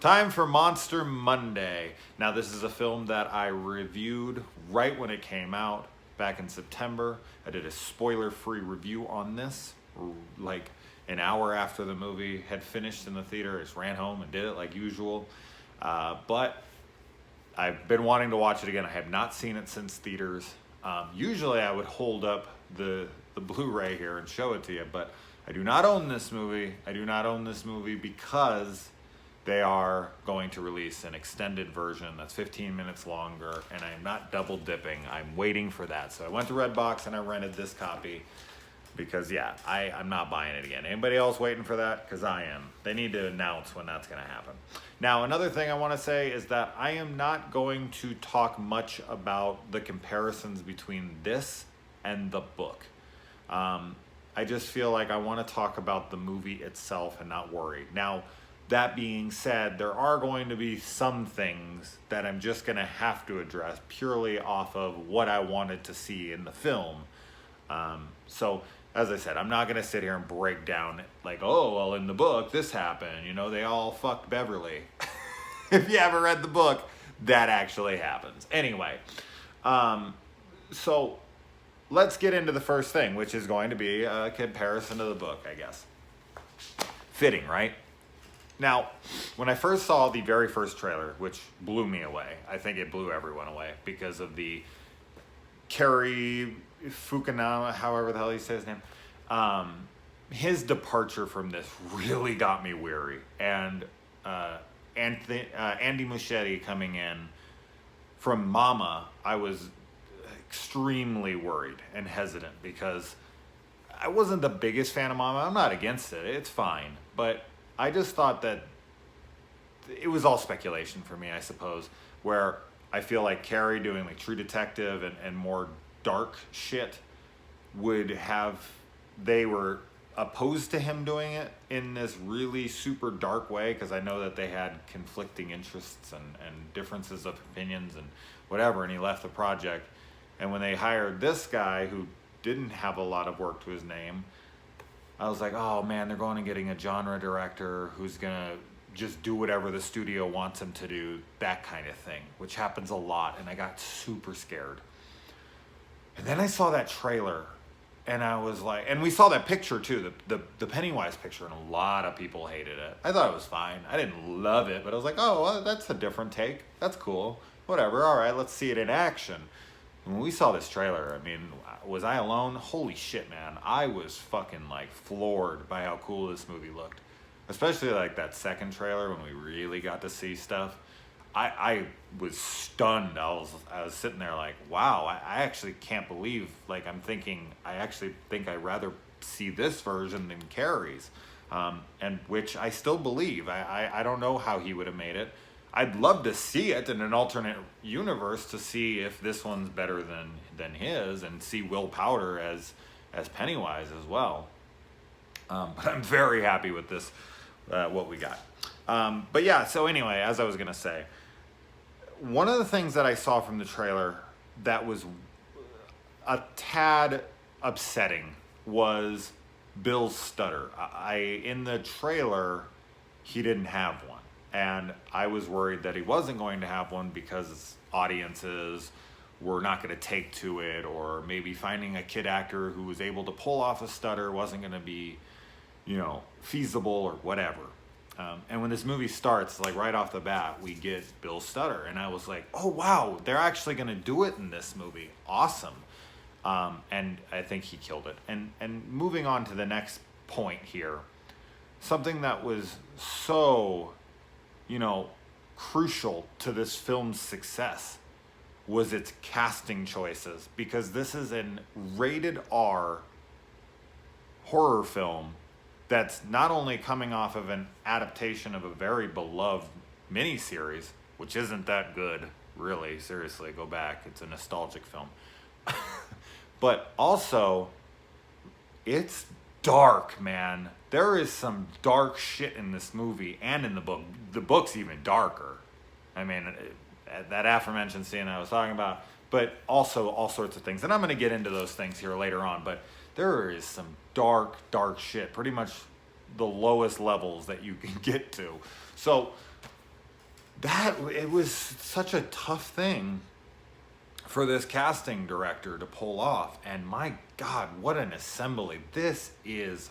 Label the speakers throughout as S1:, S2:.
S1: Time for Monster Monday. Now, this is a film that I reviewed right when it came out back in September. I did a spoiler-free review on this, like an hour after the movie had finished in the theater. I just ran home and did it like usual. But I've been wanting to watch it again. I have not seen it since theaters. Usually I would hold up the Blu-ray here and show it to you, but I do not own this movie. I do not own this movie because they are going to release an extended version that's 15 minutes longer, and I'm not double dipping. I'm waiting for that. So I went to Redbox and I rented this copy because, yeah, I'm not buying it again. Anybody else waiting for that? Because I am. They need to announce when that's going to happen. Now, another thing I want to say is that I am not going to talk much about the comparisons between this and the book. I just feel like I want to talk about the movie itself and not worry. Now, that being said, there are going to be some things that I'm just going to have to address purely off of what I wanted to see in the film. So, as I said, I'm not going to sit here and break down like, oh, well, in the book, this happened. You know, they all fucked Beverly. If you haven't read the book, that actually happens. Anyway, so let's get into the first thing, which is going to be a comparison to the book, I guess. Fitting, right? Now, when I first saw the very first trailer, which blew me away, I think it blew everyone away because of the Cary Fukunaga, however the hell you say his name, his departure from this really got me weary. And Andy Muschietti coming in from Mama, I was extremely worried and hesitant because I wasn't the biggest fan of Mama. I'm not against it. It's fine. But I just thought that it was all speculation for me, I suppose, where I feel like Cary doing like True Detective and more dark shit would have, they were opposed to him doing it in this really super dark way because I know that they had conflicting interests and differences of opinions and whatever, and he left the project. And when they hired this guy who didn't have a lot of work to his name, I was like, oh man, they're going and getting a genre director who's gonna just do whatever the studio wants him to do, that kind of thing, which happens a lot, and I got super scared. And then I saw that trailer, and I was like, and we saw that picture too, the Pennywise picture, and a lot of people hated it. I thought it was fine. I didn't love it, but I was like, oh, well, that's a different take. That's cool. Whatever, all right, let's see it in action. When we saw this trailer, I mean, was I alone? Holy shit, man. I was fucking, like, floored by how cool this movie looked. Especially, like, that second trailer when we really got to see stuff. I was stunned. I was sitting there like, wow, I actually can't believe, like, I'm thinking, I actually think I'd rather see this version than Cary's. And which I still believe. I don't know how he would have made it. I'd love to see it in an alternate universe to see if this one's better than his, and see Will Powder as Pennywise as well. But I'm very happy with this, what we got. But yeah, so anyway, as I was going to say, one of the things that I saw from the trailer that was a tad upsetting was Bill's stutter. In the trailer, he didn't have one. And I was worried that he wasn't going to have one because audiences were not going to take to it, or maybe finding a kid actor who was able to pull off a stutter wasn't going to be, feasible or whatever. And when this movie starts, like right off the bat, we get Bill's stutter. And I was like, oh, wow, they're actually going to do it in this movie. Awesome. And I think he killed it. And moving on to the next point here, something that was so crucial to this film's success was its casting choices, because this is an rated R horror film that's not only coming off of an adaptation of a very beloved miniseries, which isn't that good, really, seriously, go back, it's a nostalgic film, but also, it's dark, man. There is some dark shit in this movie and in the book. The book's even darker. I mean, that aforementioned scene I was talking about, but also all sorts of things. And I'm going to get into those things here later on, but there is some dark, dark shit, pretty much the lowest levels that you can get to. So it was such a tough thing for this casting director to pull off. And my God, what an assembly. This is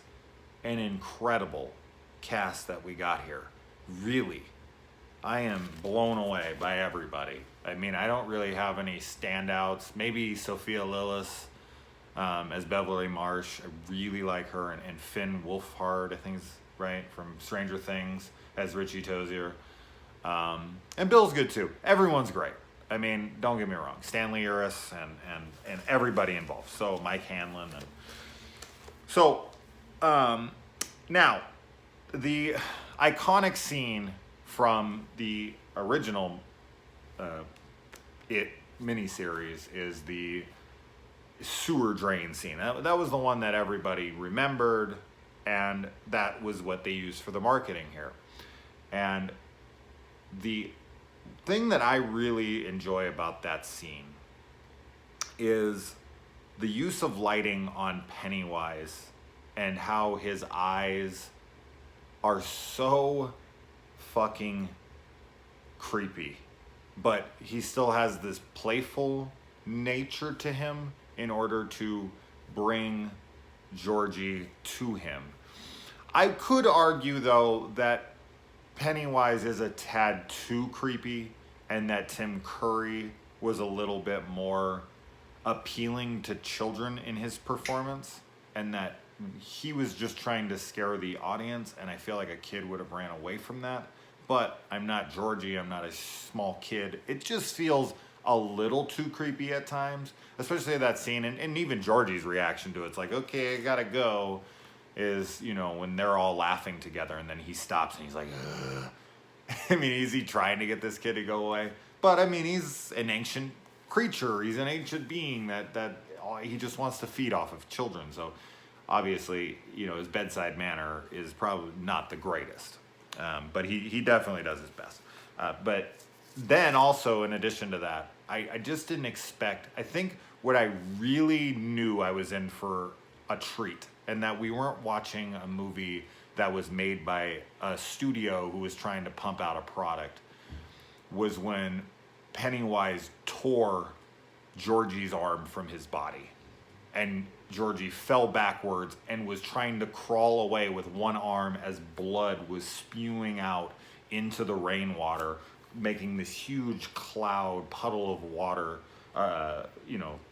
S1: an incredible cast that we got here. Really. I am blown away by everybody. I mean, I don't really have any standouts. Maybe Sophia Lillis as Beverly Marsh. I really like her. And Finn Wolfhard, I think is right, from Stranger Things, as Richie Tozier. And Bill's good too. Everyone's great. I mean, don't get me wrong. Stanley Uris and everybody involved. So Mike Hanlon. And so now, the iconic scene from the original It miniseries is the sewer drain scene. That was the one that everybody remembered, and that was what they used for the marketing here. And the thing that I really enjoy about that scene is the use of lighting on Pennywise and how his eyes are so fucking creepy, but he still has this playful nature to him in order to bring Georgie to him. I could argue, though, that Pennywise is a tad too creepy and that Tim Curry was a little bit more appealing to children in his performance, and that he was just trying to scare the audience, and I feel like a kid would have ran away from that. But I'm not Georgie, I'm not a small kid. It just feels a little too creepy at times, especially that scene, and even Georgie's reaction to it. It's like, okay, I gotta go, is, you know, when they're all laughing together and then he stops and he's like, ugh. I mean, is he trying to get this kid to go away? But I mean, he's an ancient creature. He's an ancient being that he just wants to feed off of children. So obviously, you know, his bedside manner is probably not the greatest. But he definitely does his best. But then also, in addition to that, I just didn't expect, I think what I really knew I was in for a treat, and that we weren't watching a movie that was made by a studio who was trying to pump out a product, was when Pennywise tore Georgie's arm from his body. And Georgie fell backwards and was trying to crawl away with one arm as blood was spewing out into the rainwater, making this huge puddle of water,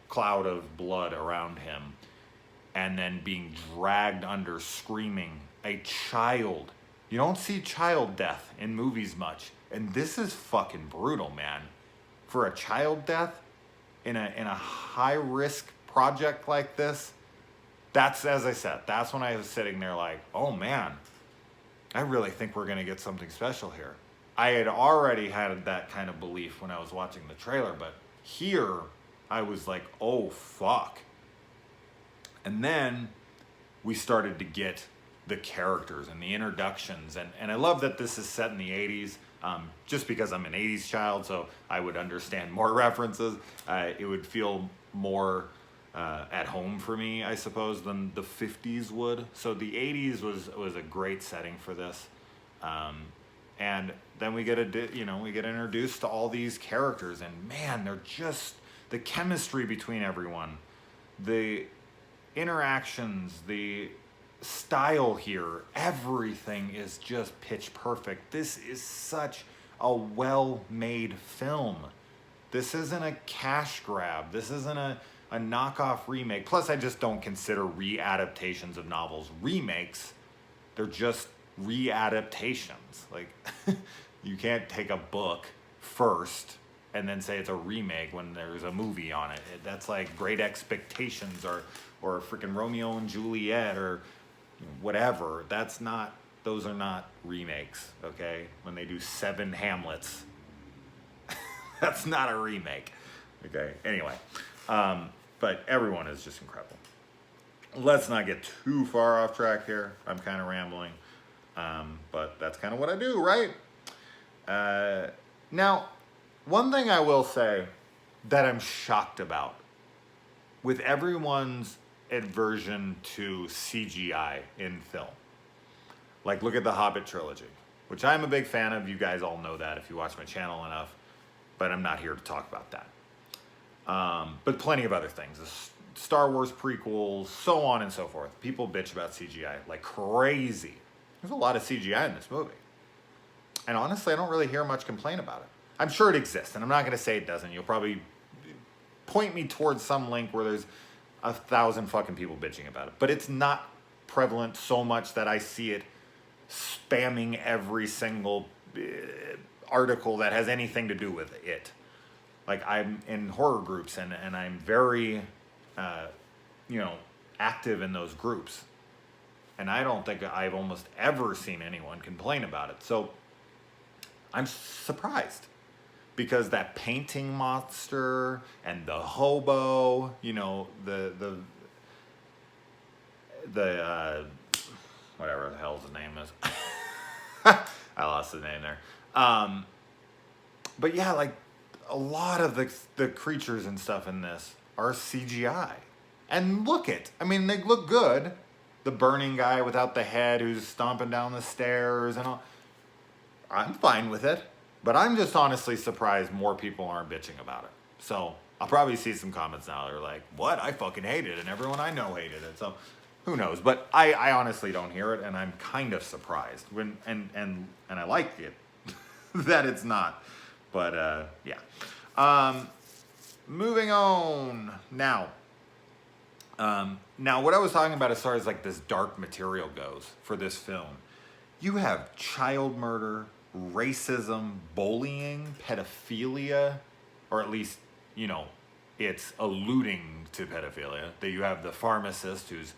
S1: cloud of blood around him, and then being dragged under, screaming. A child. You don't see child death in movies much, and this is fucking brutal, man. For a child death in a high risk project like this, that's, as I said, that's when I was sitting there like, oh man, I really think we're gonna get something special here. I had already had that kind of belief when I was watching the trailer, but here I was like, oh fuck. And then we started to get the characters and the introductions, and I love that this is set in the 80s, just because I'm an 80s child, so I would understand more references. It would feel more at home for me, I suppose, than the 50s would. So the 80s was a great setting for this. And then we get introduced to all these characters, and man, they're just, the chemistry between everyone, the interactions, the style here, everything is just pitch perfect. This is such a well-made film. This isn't a cash grab. This isn't a knockoff remake. Plus, I just don't consider re-adaptations of novels remakes. They're just re-adaptations. Like, you can't take a book first and then say it's a remake when there's a movie on it. That's like Great Expectations or freaking Romeo and Juliet or whatever. Those are not remakes, okay? When they do 7 Hamlets, that's not a remake, okay? Anyway, but everyone is just incredible. Let's not get too far off track here. I'm kind of rambling, but that's kind of what I do, right? Now, one thing I will say that I'm shocked about with everyone's aversion to CGI in film. Like, look at the Hobbit trilogy. which I'm a big fan of. You guys all know that if you watch my channel enough, but I'm not here to talk about that. But plenty of other things. The Star Wars prequels, so on and so forth. People bitch about CGI like crazy. There's a lot of CGI in this movie. And honestly, I don't really hear much complaint about it. I'm sure it exists, and I'm not going to say it doesn't. You'll probably point me towards some link where there's 1,000 fucking people bitching about it. But it's not prevalent so much that I see it spamming every single article that has anything to do with it. Like, I'm in horror groups, and I'm very, active in those groups. And I don't think I've almost ever seen anyone complain about it. So I'm surprised. Because that painting monster and the hobo, the whatever the hell his name is. I lost the name there. But yeah, like a lot of the creatures and stuff in this are CGI. And they look good. The burning guy without the head who's stomping down the stairs and all. I'm fine with it. But I'm just honestly surprised more people aren't bitching about it. So I'll probably see some comments now that are like, what? I fucking hate it, and everyone I know hated it. So who knows? But I honestly don't hear it, and I'm kind of surprised. And I like it that it's not. But yeah. Moving on. Now what I was talking about as far as like this dark material goes for this film, you have child murder, racism, bullying, pedophilia, or at least, it's alluding to pedophilia. That you have the pharmacist who's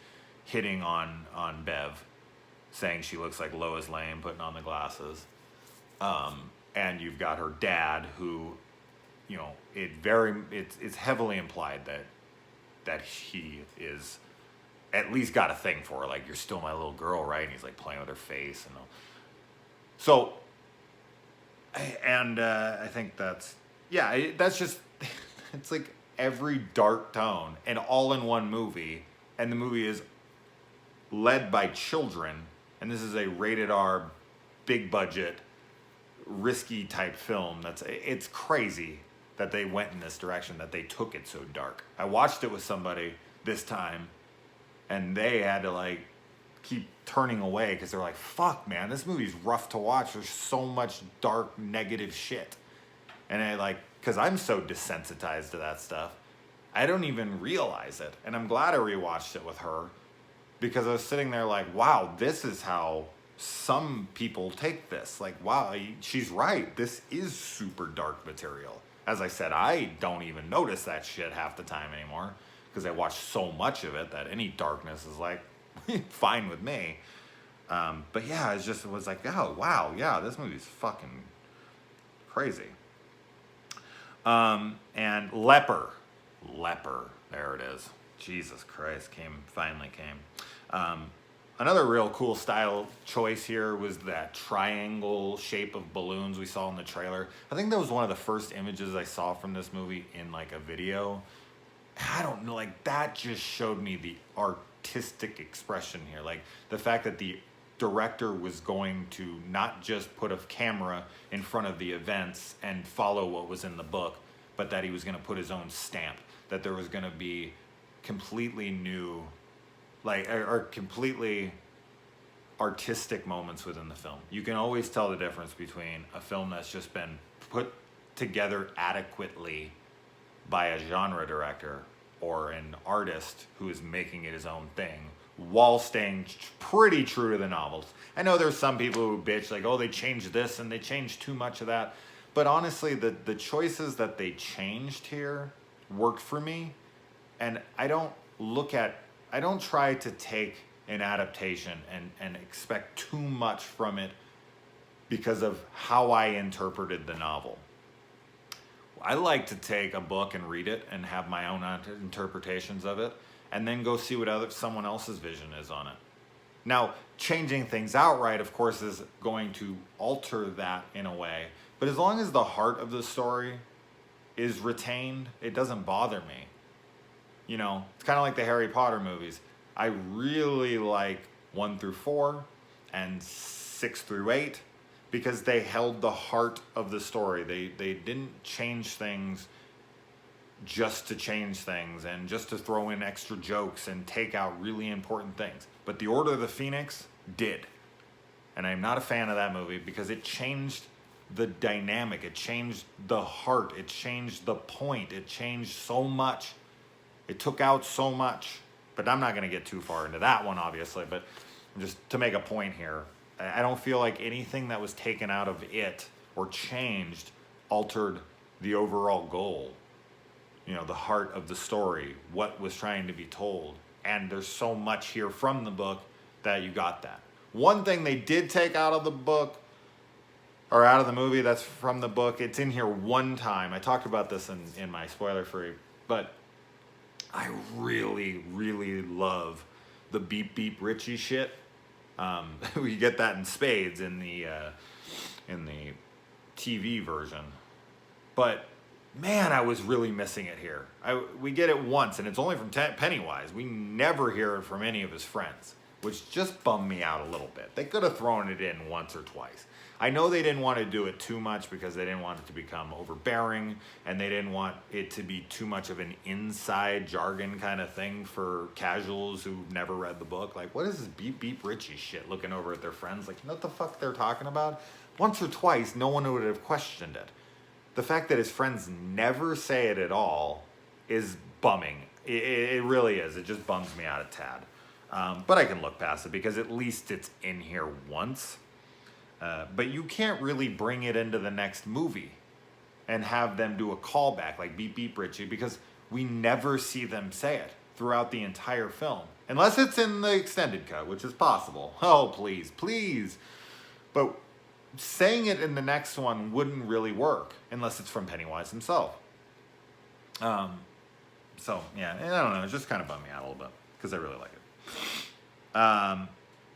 S1: hitting on Bev, saying she looks like Lois Lane putting on the glasses. And you've got her dad who, it's heavily implied that he is at least got a thing for her. Like, you're still my little girl, right? And he's like playing with her face and all. So, and I think that's just, it's like every dark tone and all in one movie. And the movie is led by children. And this is a rated R, big budget, risky type film. It's crazy that they went in this direction, that they took it so dark. I watched it with somebody this time, and they had to keep turning away because they're like, fuck, man, this movie's rough to watch. There's so much dark, negative shit. And because I'm so desensitized to that stuff, I don't even realize it. And I'm glad I rewatched it with her, because I was sitting there like, wow, this is how some people take this. Like, wow, she's right. This is super dark material. As I said, I don't even notice that shit half the time anymore, because I watch so much of it that any darkness is like fine with me. But yeah, it was like, oh wow, yeah, this movie's fucking crazy. And Leper, there it is. Jesus Christ, finally came. Another real cool style choice here was that triangle shape of balloons we saw in the trailer. I think that was one of the first images I saw from this movie in a video. I don't know, that just showed me the artistic expression here. The fact that the director was going to not just put a camera in front of the events and follow what was in the book, but that he was going to put his own stamp. That there was going to be completely new, or completely artistic moments within the film. You can always tell the difference between a film that's just been put together adequately by a genre director or an artist who is making it his own thing while staying pretty true to the novels. I know there's some people who bitch they changed this and they changed too much of that. But honestly, the choices that they changed here worked for me. And I don't try to take an adaptation and expect too much from it because of how I interpreted the novel. I like to take a book and read it and have my own interpretations of it, and then go see what someone else's vision is on it. Now, changing things outright, of course, is going to alter that in a way. But as long as the heart of the story is retained, it doesn't bother me. It's kind of like the Harry Potter movies. I really like 1 through 4 and 6 through 8. because they held the heart of the story. They didn't change things just to change things and just to throw in extra jokes and take out really important things. But The Order of the Phoenix did. And I'm not a fan of that movie because it changed the dynamic. It changed the heart. It changed the point. It changed so much. It took out so much. But I'm not going to get too far into that one, obviously. But just to make a point here, I don't feel like anything that was taken out of it or changed altered the overall goal. You know, the heart of the story, what was trying to be told. And there's so much here from the book that you got that. One thing they did take out of the book, or out of the movie that's from the book, it's in here one time. I talked about this in my spoiler free, but I really, really love the Beep Beep Richie shit. We get that in spades in the TV version. But man, I was really missing it here. We get it once, and it's only from Pennywise. We never hear it from any of his friends, which just bummed me out a little bit. They could have thrown it in once or twice. I know they didn't want to do it too much because they didn't want it to become overbearing, and they didn't want it to be too much of an inside jargon kind of thing for casuals who've never read the book. Like, what is this Beep Beep Richie shit, looking over at their friends? Like, what the fuck they're talking about? Once or twice, no one would have questioned it. The fact that his friends never say it at all is bumming. It really is. It just bums me out a tad. But I can look past it because at least it's in here once. But you can't really bring it into the next movie and have them do a callback like Beep Beep Richie, because we never see them say it throughout the entire film. Unless it's in the extended cut, which is possible. Oh, please, please. But saying it in the next one wouldn't really work unless it's from Pennywise himself. So, yeah, I don't know. It just kind of bummed me out a little bit because I really like it.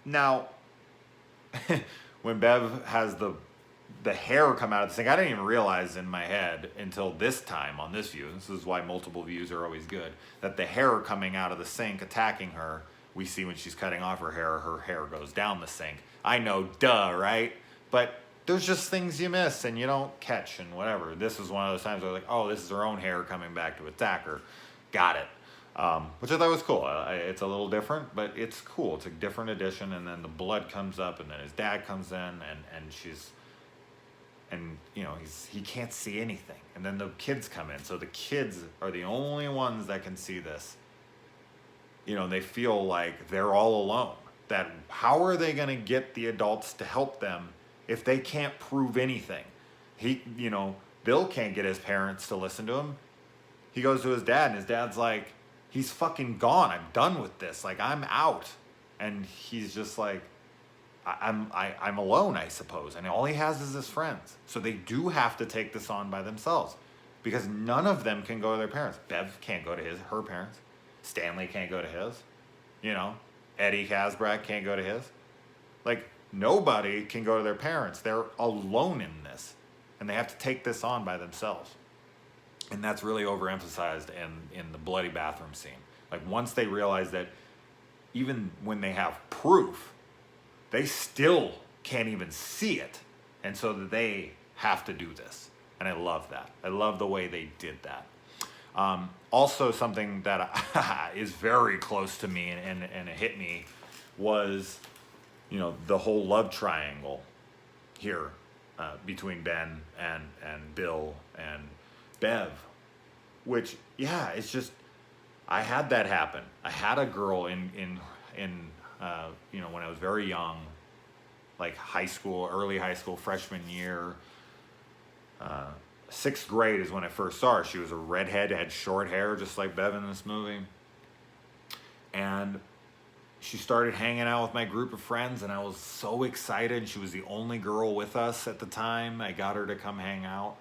S1: Now, when Bev has the hair come out of the sink, I didn't even realize in my head until this time on this view, this is why multiple views are always good, that the hair coming out of the sink attacking her, we see when she's cutting off her hair goes down the sink. I know, duh, right? But there's just things you miss and you don't catch and whatever. This is one of those times where like, oh, this is her own hair coming back to attack her. Got it. Which I thought was cool. It's a little different, but it's cool. It's a different edition. And then the blood comes up, and then his dad comes in, and you know, he can't see anything. And then the kids come in. So the kids are the only ones that can see this. You know, they feel like they're all alone. That how are they going to get the adults to help them if they can't prove anything? Bill can't get his parents to listen to him. He goes to his dad, and his dad's like, he's fucking gone. I'm done with this. Like, I'm out. And he's just like, I'm alone, I suppose. And all he has is his friends. So they do have to take this on by themselves because none of them can go to their parents. Bev can't go to her parents. Stanley can't go to his. You know, Eddie Casbrack can't go to his. Like, nobody can go to their parents. They're alone in this. And they have to take this on by themselves. And that's really overemphasized in the bloody bathroom scene. Like, once they realize that even when they have proof, they still can't even see it. And so they have to do this. And I love that. I love the way they did that. Also, something that is very close to me and it hit me was, you know, the whole love triangle here between Ben and Bill and Bev, which, yeah, it's just, I had that happen. I had a girl in you know, when I was very young, like high school, early high school, freshman year, 6th grade is when I first saw her. She was a redhead, had short hair, just like Bev in this movie. And she started hanging out with my group of friends, and I was so excited. She was the only girl with us at the time. I got her to come hang out.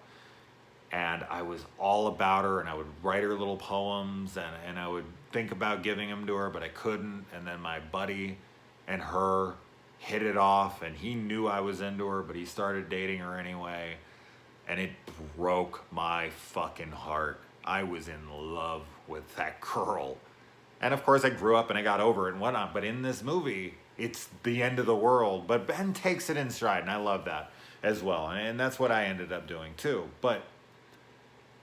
S1: And I was all about her, and I would write her little poems, and I would think about giving them to her, but I couldn't. And then my buddy and her hit it off, and he knew I was into her, but he started dating her anyway. And it broke my fucking heart. I was in love with that girl. And of course I grew up and I got over it and whatnot, but in this movie, it's the end of the world. But Ben takes it in stride, and I love that. as well. And that's what I ended up doing too. But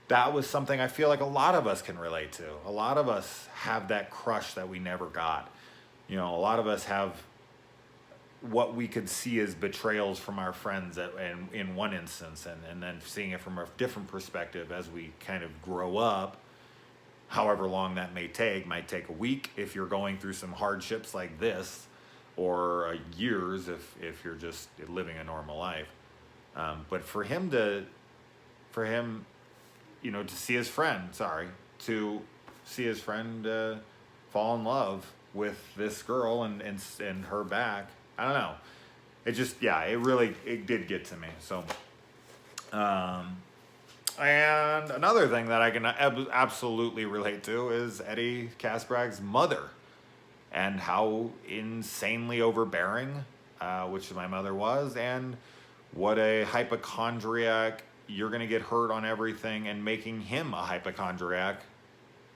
S1: that was something I feel like a lot of us can relate to. A lot of us have that crush that we never got. You know, a lot of us have what we could see as betrayals from our friends in one instance, and then seeing it from a different perspective as we kind of grow up, however long that may take. Might take a week if you're going through some hardships like this, or years if you're just living a normal life. But for him, you know, to see his friend, fall in love with this girl and her back. I don't know. It just, yeah, it did get to me. So, and another thing that I can absolutely relate to is Eddie Kaspbrak's mother, and how insanely overbearing, which my mother was, and what a hypochondriac. You're going to get hurt on everything, and making him a hypochondriac,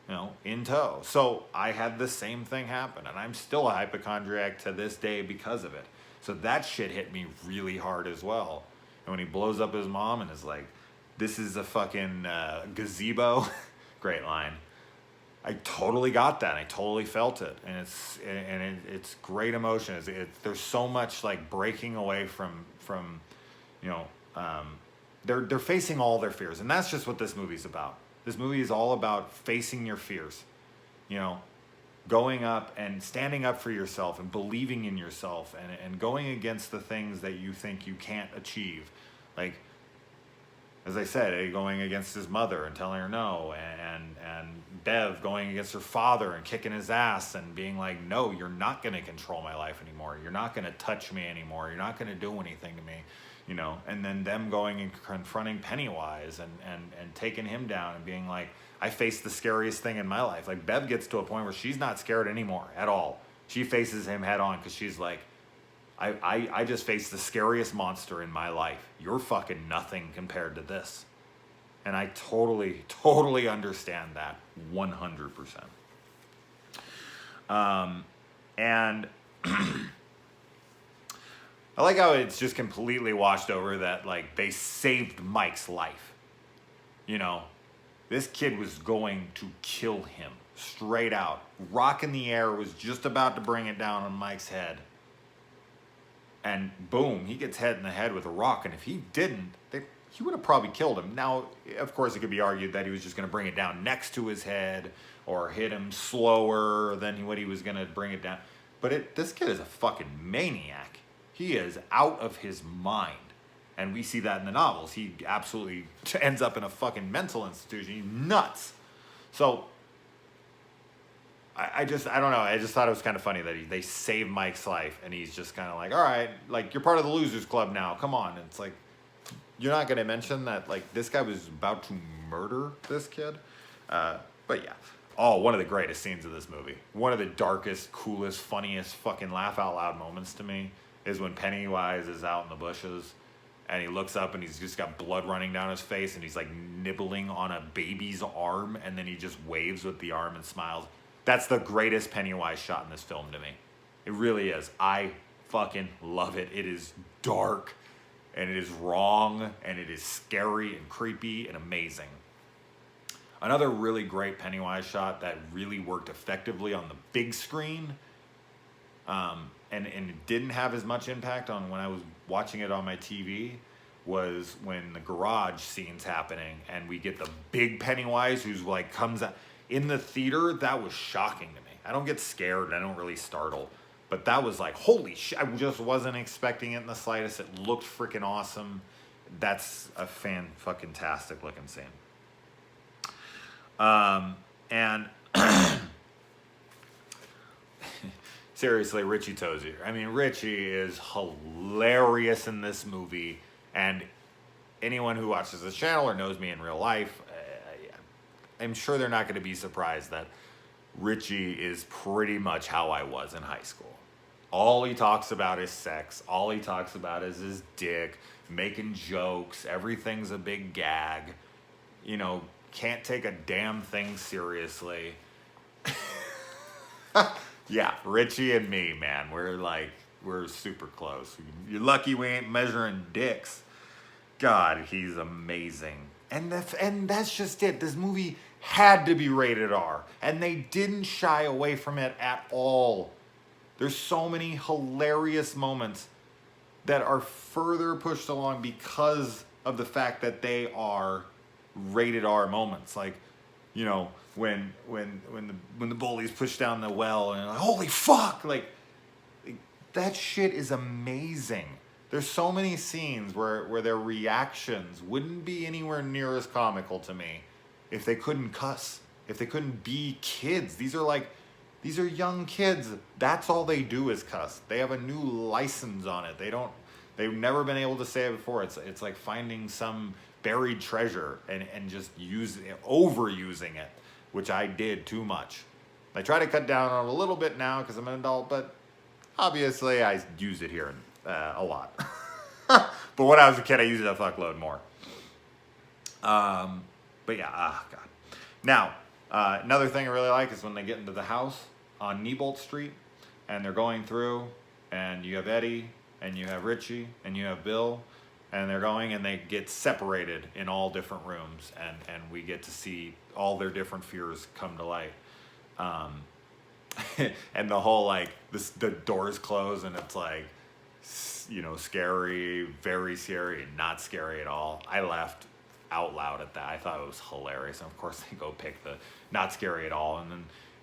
S1: you know, in tow. So I had the same thing happen, and I'm still a hypochondriac to this day because of it. So that shit hit me really hard as well. And when he blows up his mom and is like, "This is a fucking gazebo," great line. I totally got that. I totally felt it, and it's great emotion. There's so much like breaking away from you know. They're facing all their fears, and that's just what this movie's about. This movie is all about facing your fears, you know, going up and standing up for yourself and believing in yourself, and going against the things that you think you can't achieve. Like, as I said, going against his mother and telling her no, and Bev going against her father and kicking his ass and being like, "No, you're not going to control my life anymore. You're not going to touch me anymore. You're not going to do anything to me." You know, and then them going and confronting Pennywise and taking him down and being like, "I faced the scariest thing in my life." Like, Bev gets to a point where she's not scared anymore at all. She faces him head on because she's like, I just faced the scariest monster in my life. You're fucking nothing compared to this. And I totally understand that 100%. And I like how it's just completely washed over that, like, they saved Mike's life. You know, this kid was going to kill him straight out. Rock in the air was just about to bring it down on Mike's head. And boom, he gets hit in the head with a rock. And if he didn't, he would have probably killed him. Now, of course, it could be argued that he was just going to bring it down next to his head or hit him slower than what he was going to bring it down. But this kid is a fucking maniac. He is out of his mind. And we see that in the novels. He absolutely ends up in a fucking mental institution. He's nuts. So, I don't know. I just thought it was kind of funny that they saved Mike's life. And he's just kind of like, all right, like, you're part of the losers club now. Come on. And it's like, you're not going to mention that, like, this guy was about to murder this kid? But yeah. Oh, one of the greatest scenes of this movie. One of the darkest, coolest, funniest fucking laugh out loud moments to me is when Pennywise is out in the bushes and he looks up and he's just got blood running down his face and he's like nibbling on a baby's arm and then he just waves with the arm and smiles. That's the greatest Pennywise shot in this film to me. It really is. I fucking love it. It is dark and it is wrong and it is scary and creepy and amazing. Another really great Pennywise shot that really worked effectively on the big screen, and it didn't have as much impact on when I was watching it on my TV, was when the garage scene's happening and we get the big Pennywise who's like comes out in the theater. That was shocking to me. I don't get scared. I don't really startle, but that was like, holy shit. I just wasn't expecting it in the slightest. It looked freaking awesome. That's a fan-fucking-tastic looking scene. And seriously, Richie Tozier. I mean, Richie is hilarious in this movie, and anyone who watches this channel or knows me in real life, I'm sure they're not going to be surprised that Richie is pretty much how I was in high school. All he talks about is sex. All he talks about is his dick, making jokes. Everything's a big gag. You know, can't take a damn thing seriously. Yeah, Richie and me, man, we're super close. You're lucky we ain't measuring dicks. God, he's amazing. And that's just it. This movie had to be rated R, and they didn't shy away from it at all. There's so many hilarious moments that are further pushed along because of the fact that they are rated R moments. Like, you know, when the bullies push down the well and like, holy fuck, like that shit is amazing. There's so many scenes where their reactions wouldn't be anywhere near as comical to me if they couldn't cuss, if they couldn't be kids. These are young kids. That's all they do is cuss. They have a new license on it. They've never been able to say it before. It's like finding some buried treasure and just overusing it, which I did too much. I try to cut down on it a little bit now because I'm an adult, but obviously I use it here a lot. But when I was a kid, I used it a fuckload more. But yeah, God. Now, another thing I really like is when they get into the house on Neibolt Street, and they're going through, and you have Eddie, and you have Richie, and you have Bill, and they're going, and they get separated in all different rooms, and we get to see all their different fears come to light. And the whole, like, the doors close, and it's like, you know, scary, very scary, and not scary at all. I laughed out loud at that. I thought it was hilarious. And of course they go pick the not scary at all.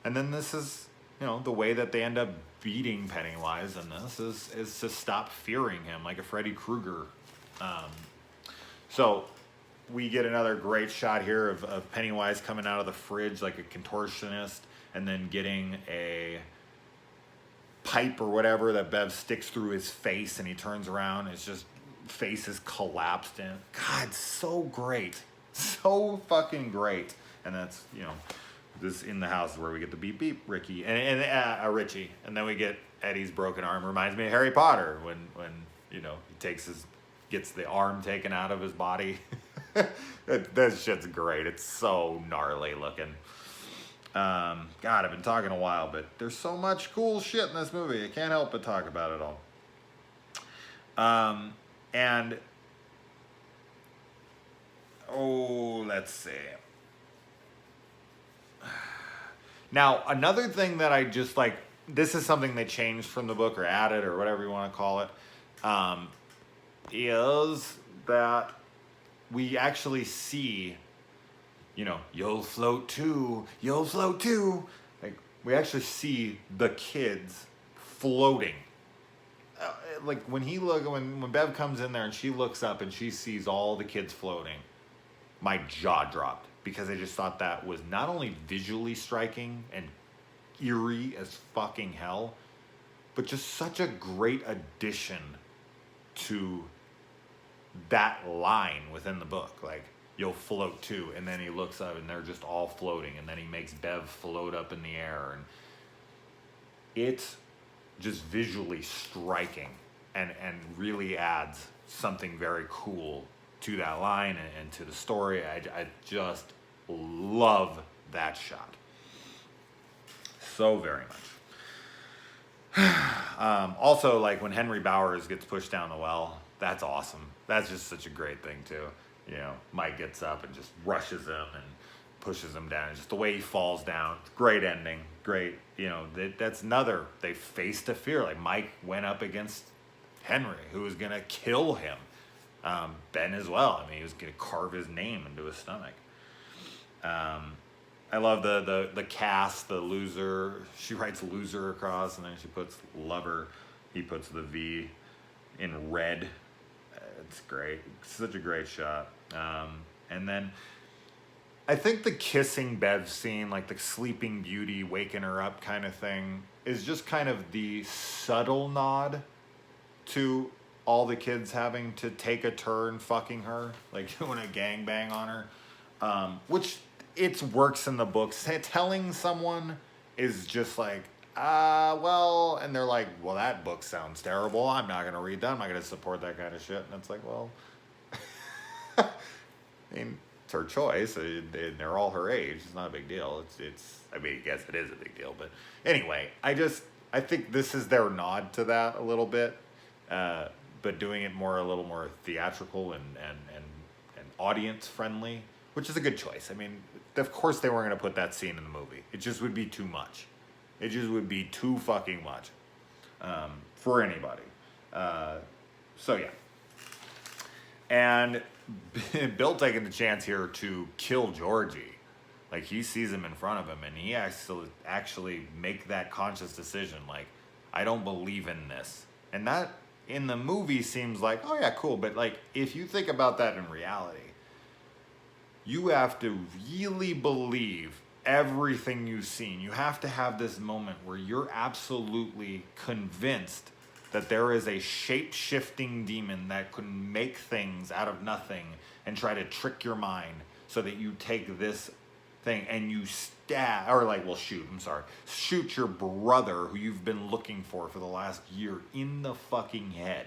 S1: And then this is, you know, the way that they end up beating Pennywise in this is to stop fearing him like a Freddy Krueger. So we get another great shot here of Pennywise coming out of the fridge like a contortionist, and then getting a pipe or whatever that Bev sticks through his face, and he turns around and it's just face is collapsed in. God, so great. So fucking great. And that's, you know, this in the house where we get the beep beep Ricky and Richie, and then we get Eddie's broken arm. Reminds me of Harry Potter when you know he gets the arm taken out of his body. That shit's great. It's so gnarly looking. God, I've been talking a while, but there's so much cool shit in this movie. I can't help but talk about it all. And let's see. Now, another thing that I just like, this is something they changed from the book or added or whatever you want to call it, is that we actually see, you know, you'll float too. Like, we actually see the kids floating. Like, when Bev comes in there and she looks up and she sees all the kids floating, my jaw dropped. Because I just thought that was not only visually striking and eerie as fucking hell, but just such a great addition to that line within the book. Like, you'll float too. And then he looks up and they're just all floating. And then he makes Bev float up in the air. And it's just visually striking and really adds something very cool to that line and to the story. I just love that shot so very much. Also, like when Henry Bowers gets pushed down the well, that's awesome. That's just such a great thing too. You know, Mike gets up and just rushes him and pushes him down. Just the way he falls down. Great ending. Great. You know, that's another. They faced a fear. Like Mike went up against Henry, who was gonna kill him. Ben as well. I mean, he was gonna carve his name into his stomach. I love the cast, the loser. She writes loser across, and then she puts lover. He puts the V in red. It's great. Such a great shot. And then I think the kissing Bev scene, like the Sleeping Beauty waking her up kind of thing, is just kind of the subtle nod to all the kids having to take a turn fucking her, like doing a gangbang on her, which it works in the books. Telling someone is just like, well, and they're like, well, that book sounds terrible. I'm not going to read that. I'm not going to support that kind of shit. And it's like, well, I mean, it's her choice. They're all her age. It's not a big deal. I mean, I guess it is a big deal. But anyway, I think this is their nod to that a little bit. but doing it a little more theatrical and audience friendly, which is a good choice. I mean, of course they weren't going to put that scene in the movie. It just would be too much. It just would be too fucking much for anybody. So yeah. And Bill taking the chance here to kill Georgie. Like, he sees him in front of him, and he actually make that conscious decision. Like, I don't believe in this. And that, in the movie, seems like, oh yeah, cool. But, like, if you think about that in reality, you have to really believe everything you've seen. You have to have this moment where you're absolutely convinced that there is a shape-shifting demon that can make things out of nothing and try to trick your mind so that you take this thing and you shoot your brother who you've been looking for the last year in the fucking head.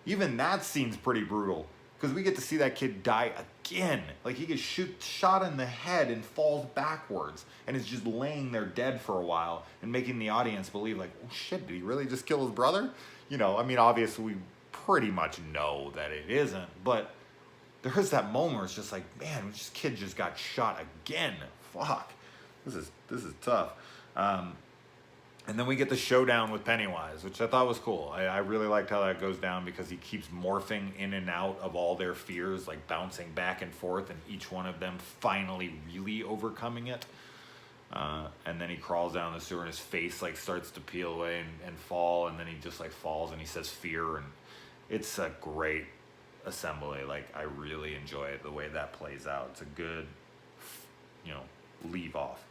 S1: Even that scene's pretty brutal, because we get to see that kid die again. Like, he gets shot in the head and falls backwards and is just laying there dead for a while and making the audience believe, like, oh shit, did he really just kill his brother? You know, I mean, obviously we pretty much know that it isn't, but there is that moment where it's just like, man, this kid just got shot again. Fuck. This is tough. And then we get the showdown with Pennywise, which I thought was cool. I really liked how that goes down, because he keeps morphing in and out of all their fears, like bouncing back and forth, and each one of them finally really overcoming it. And then he crawls down the sewer and his face like starts to peel away and fall, and then he just like falls and he says fear, and it's a great assembly. Like, I really enjoy it, the way that plays out. It's a good, leave off.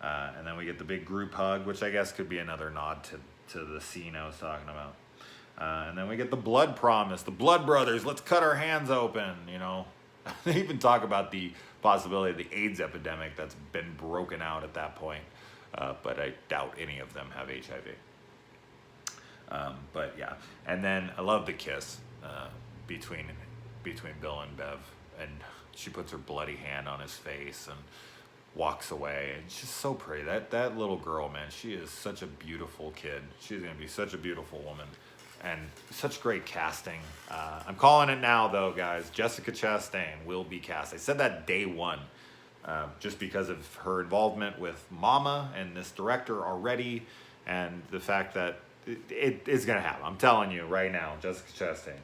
S1: And then we get the big group hug, which I guess could be another nod to the scene I was talking about. And then we get the blood promise, the blood brothers, let's cut our hands open, They even talk about the possibility of the AIDS epidemic that's been broken out at that point. But I doubt any of them have HIV. But yeah, and then I love the kiss between Bill and Bev, and she puts her bloody hand on his face and walks away, and she's so pretty. That little girl, man, she is such a beautiful kid. She's gonna be such a beautiful woman, and such great casting. I'm calling it now, though, guys. Jessica Chastain will be cast. I said that day one, just because of her involvement with Mama and this director already, and the fact that it is gonna happen. I'm telling you right now, Jessica Chastain.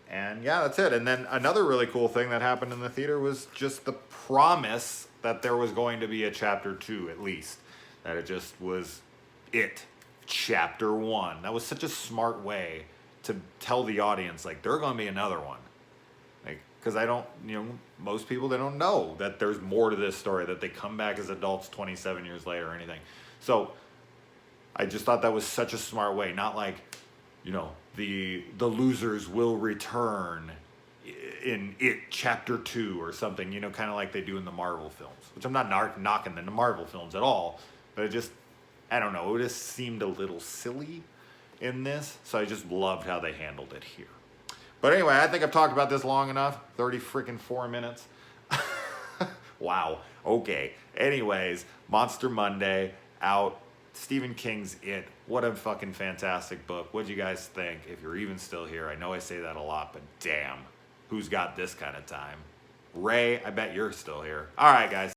S1: And yeah, that's it. And then another really cool thing that happened in the theater was just the promise that there was going to be a chapter 2, at least. That it just was chapter 1. That was such a smart way to tell the audience, like, there's going to be another one. Like, because most people, they don't know that there's more to this story, that they come back as adults 27 years later or anything. So I just thought that was such a smart way. Not like, the losers will return in chapter 2 or something, kind of like they do in the Marvel films, which I'm not knocking the Marvel films at all, but I don't know, it just seemed a little silly in this, so I just loved how they handled it here. But anyway, I think I've talked about this long enough. 4 minutes. Wow. Okay. Anyways, Monster Monday out. Stephen King's It. What a fucking fantastic book. What'd you guys think? If you're even still here, I know I say that a lot, but damn, who's got this kind of time? Ray, I bet you're still here. All right, guys.